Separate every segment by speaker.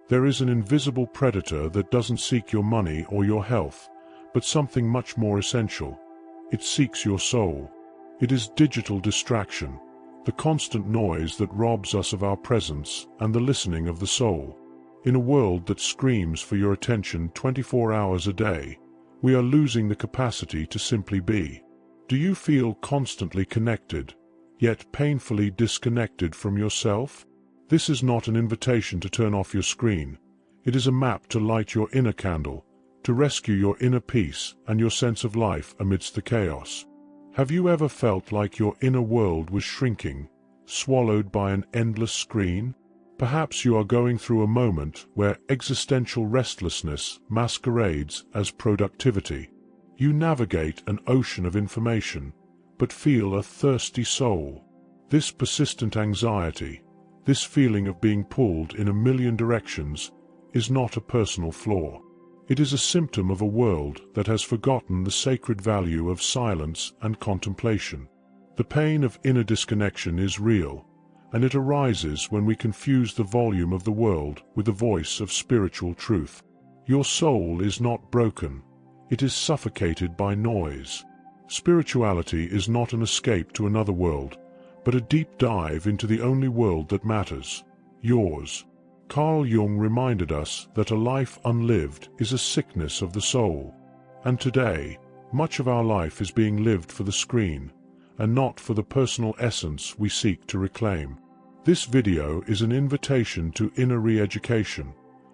Speaker 1: There is an invisible predator that doesn't seek your money or your health, but something much more essential. It seeks your soul. It is digital distraction, the constant noise that robs us of our presence and the listening of the soul. In a world that screams for your attention 24 hours a day, we are losing the capacity to simply be. Do you feel constantly connected, yet painfully disconnected from yourself? This is not an invitation to turn off your screen. It is a map to light your inner candle, to rescue your inner peace and your sense of life amidst the chaos. Have you ever felt like your inner world was shrinking, swallowed by an endless screen? Perhaps you are going through a moment where existential restlessness masquerades as productivity. You navigate an ocean of information, but feel a thirsty soul. This persistent anxiety, this feeling of being pulled in a million directions, is not a personal flaw. It is a symptom of a world that has forgotten the sacred value of silence and contemplation. The pain of inner disconnection is real, and it arises when we confuse the volume of the world with the voice of spiritual truth. Your soul is not broken. It is suffocated by noise. Spirituality is not an escape to another world, but a deep dive into the only world that matters, yours. Carl Jung reminded us that a life unlived is a sickness of the soul. And today, much of our life is being lived for the screen, and not for the personal essence we seek to reclaim. This video is an invitation to inner re-education,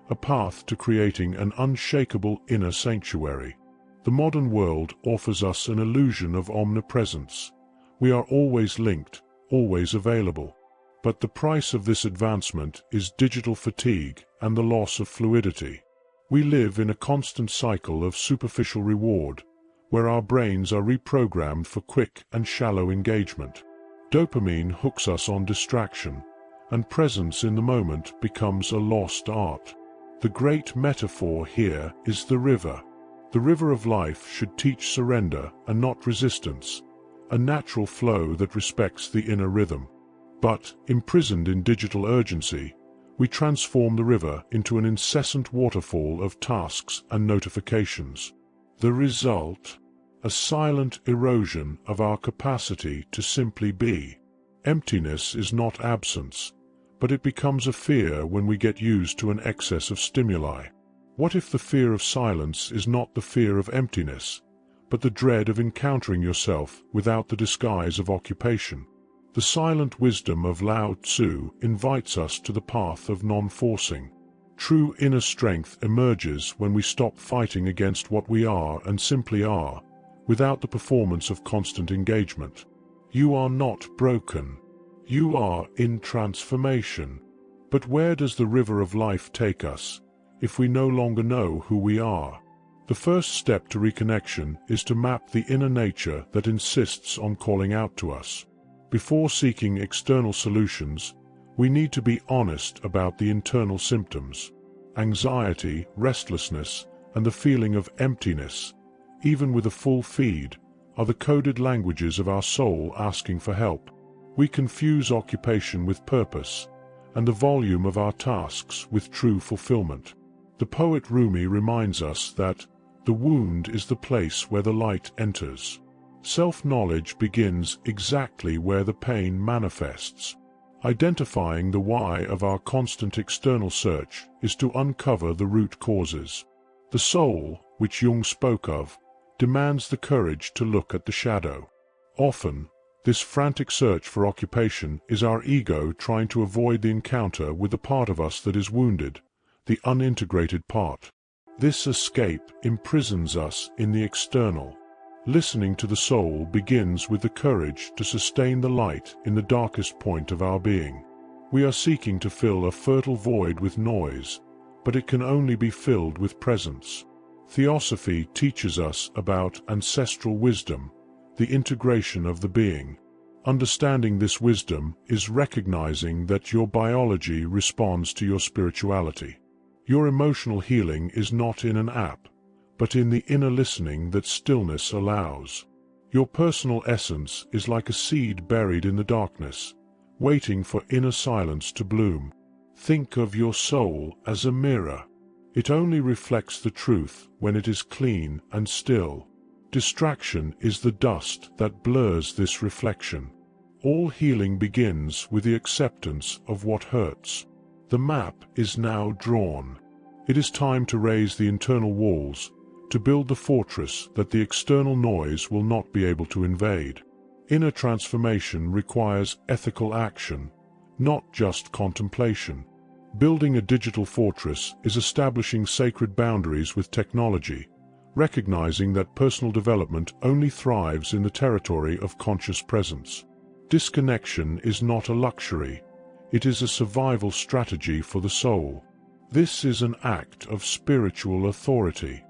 Speaker 1: a path to creating an unshakable inner sanctuary. The modern world offers us an illusion of omnipresence. We are always linked, always available. But the price of this advancement is digital fatigue and the loss of fluidity. We live in a constant cycle of superficial reward, where our brains are reprogrammed for quick and shallow engagement. Dopamine hooks us on distraction, and presence in the moment becomes a lost art. The great metaphor here is the river. The river of life should teach surrender and not resistance, a natural flow that respects the inner rhythm. But, imprisoned in digital urgency, we transform the river into an incessant waterfall of tasks and notifications. The result? A silent erosion of our capacity to simply be. Emptiness is not absence, but it becomes a fear when we get used to an excess of stimuli. What if the fear of silence is not the fear of emptiness, but the dread of encountering yourself without the disguise of occupation? The silent wisdom of Lao Tzu invites us to the path of non-forcing. True inner strength emerges when we stop fighting against what we are and simply are, without the performance of constant engagement. You are not broken. You are in transformation. But where does the river of life take us, if we no longer know who we are? The first step to reconnection is to map the inner nature that insists on calling out to us. Before seeking external solutions, we need to be honest about the internal symptoms. Anxiety, restlessness, and the feeling of emptiness, even with a full feed, are the coded languages of our soul asking for help. We confuse occupation with purpose, and the volume of our tasks with true fulfillment. The poet Rumi reminds us that the wound is the place where the light enters. Self-knowledge begins exactly where the pain manifests. Identifying the why of our constant external search is to uncover the root causes. The soul, which Jung spoke of, demands the courage to look at the shadow. Often, this frantic search for occupation is our ego trying to avoid the encounter with the part of us that is wounded, the unintegrated part. This escape imprisons us in the external. Listening to the soul begins with the courage to sustain the light in the darkest point of our being. We are seeking to fill a fertile void with noise, but it can only be filled with presence. Theosophy teaches us about ancestral wisdom, the integration of the being. Understanding this wisdom is recognizing that your biology responds to your spirituality. Your emotional healing is not in an app, but in the inner listening that stillness allows. Your personal essence is like a seed buried in the darkness, waiting for inner silence to bloom. Think of your soul as a mirror. It only reflects the truth when it is clean and still. Distraction is the dust that blurs this reflection. All healing begins with the acceptance of what hurts. The map is now drawn. It is time to raise the internal walls, to build the fortress that the external noise will not be able to invade. Inner transformation requires ethical action, not just contemplation. Building a digital fortress is establishing sacred boundaries with technology, recognizing that personal development only thrives in the territory of conscious presence. Disconnection is not a luxury, it is a survival strategy for the soul. This is an act of spiritual authority.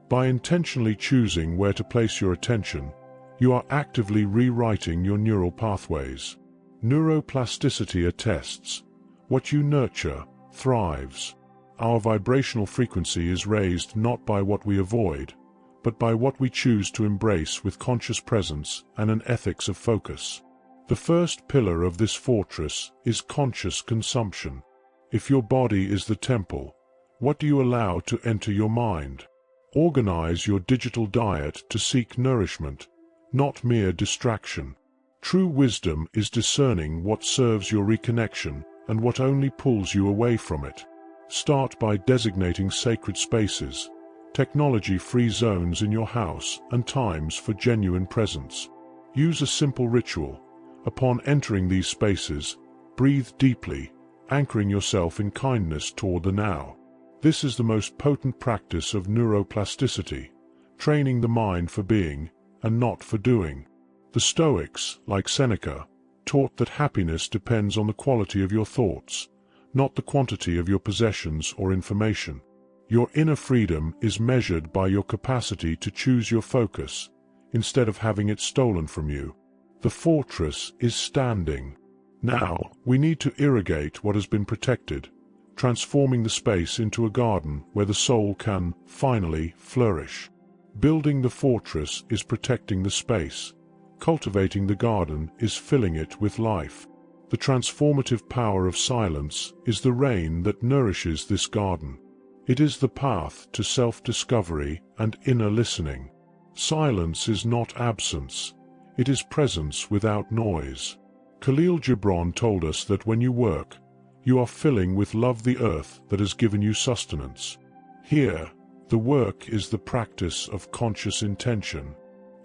Speaker 1: By intentionally choosing where to place your attention, you are actively rewriting your neural pathways. Neuroplasticity attests, what you nurture thrives. Our vibrational frequency is raised not by what we avoid, but by what we choose to embrace with conscious presence and an ethics of focus. The first pillar of this fortress is conscious consumption. If your body is the temple, what do you allow to enter your mind? Organize your digital diet to seek nourishment, not mere distraction. True wisdom is discerning what serves your reconnection and what only pulls you away from it. Start by designating sacred spaces, technology-free zones in your house, and times for genuine presence. Use a simple ritual. Upon entering these spaces, breathe deeply, anchoring yourself in kindness toward the now. This is the most potent practice of neuroplasticity, training the mind for being and not for doing. The Stoics, like Seneca, taught that happiness depends on the quality of your thoughts, not the quantity of your possessions or information. Your inner freedom is measured by your capacity to choose your focus, instead of having it stolen from you. The fortress is standing. Now, we need to irrigate what has been protected, transforming the space into a garden where the soul can, finally, flourish. Building the fortress is protecting the space. Cultivating the garden is filling it with life. The transformative power of silence is the rain that nourishes this garden. It is the path to self-discovery and inner listening. Silence is not absence. It is presence without noise. Khalil Gibran told us that when you work, you are filling with love the earth that has given you sustenance. Here, the work is the practice of conscious intention.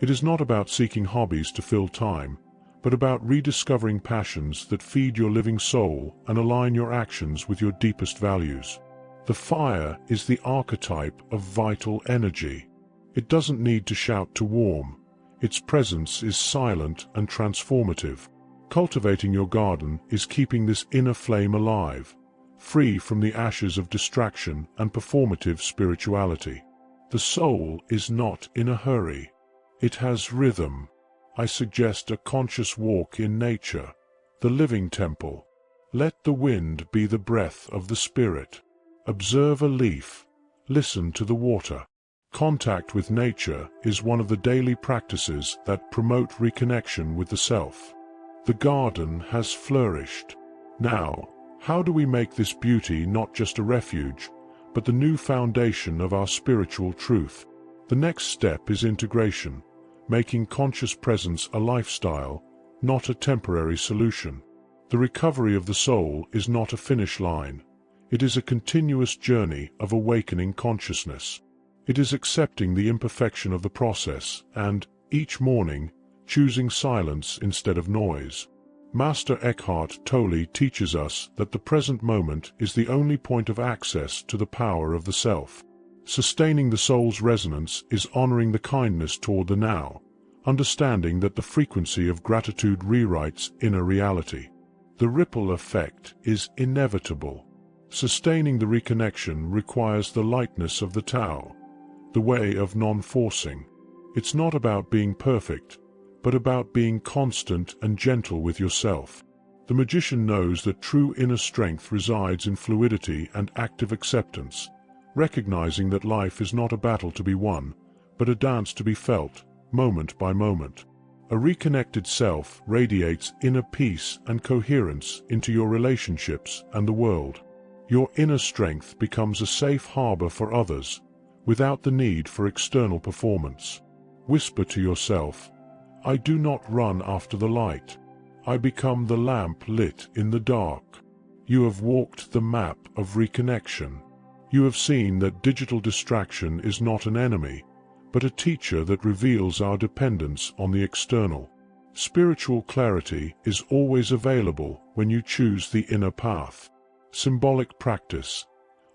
Speaker 1: It is not about seeking hobbies to fill time, but about rediscovering passions that feed your living soul and align your actions with your deepest values. The fire is the archetype of vital energy. It doesn't need to shout to warm. Its presence is silent and transformative. Cultivating your garden is keeping this inner flame alive, free from the ashes of distraction and performative spirituality. The soul is not in a hurry. It has rhythm. I suggest a conscious walk in nature, the living temple. Let the wind be the breath of the spirit. Observe a leaf. Listen to the water. Contact with nature is one of the daily practices that promote reconnection with the self. The garden has flourished. Now, how do we make this beauty not just a refuge, but the new foundation of our spiritual truth? The next step is integration, making conscious presence a lifestyle, not a temporary solution. The recovery of the soul is not a finish line. It is a continuous journey of awakening consciousness. It is accepting the imperfection of the process and, each morning, choosing silence instead of noise. Master Eckhart Tolle teaches us that the present moment is the only point of access to the power of the self. Sustaining the soul's resonance is honoring the kindness toward the now, understanding that the frequency of gratitude rewrites inner reality. The ripple effect is inevitable. Sustaining the reconnection requires the lightness of the Tao, the way of non-forcing. It's not about being perfect, but about being constant and gentle with yourself. The magician knows that true inner strength resides in fluidity and active acceptance, recognizing that life is not a battle to be won, but a dance to be felt, moment by moment. A reconnected self radiates inner peace and coherence into your relationships and the world. Your inner strength becomes a safe harbor for others, without the need for external performance. Whisper to yourself, I do not run after the light. I become the lamp lit in the dark. You have walked the map of reconnection. You have seen that digital distraction is not an enemy, but a teacher that reveals our dependence on the external. Spiritual clarity is always available when you choose the inner path. Symbolic practice.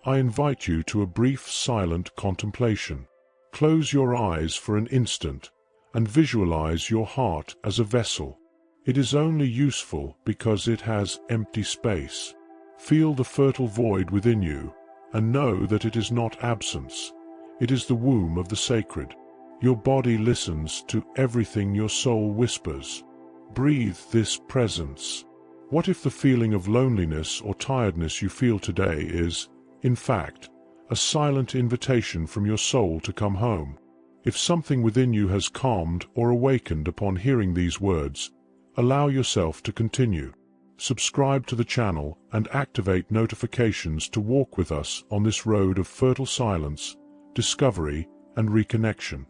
Speaker 1: I invite you to a brief silent contemplation. Close your eyes for an instant and visualize your heart as a vessel. It is only useful because it has empty space. Feel the fertile void within you and know that it is not absence. It is the womb of the sacred. Your body listens to everything your soul whispers. Breathe this presence. What if the feeling of loneliness or tiredness you feel today is, in fact, a silent invitation from your soul to come home? If something within you has calmed or awakened upon hearing these words, allow yourself to continue. Subscribe to the channel and activate notifications to walk with us on this road of fertile silence, discovery, and reconnection.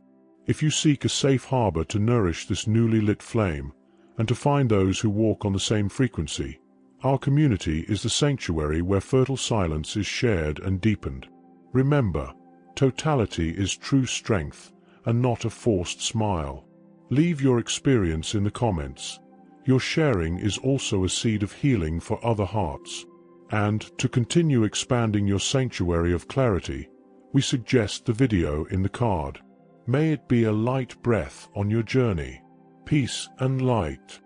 Speaker 1: If you seek a safe harbor to nourish this newly lit flame, and to find those who walk on the same frequency, our community is the sanctuary where fertile silence is shared and deepened. Remember, totality is true strength, and not a forced smile. Leave your experience in the comments. Your sharing is also a seed of healing for other hearts. And to continue expanding your sanctuary of clarity, we suggest the video in the card. May it be a light breath on your journey. Peace and light.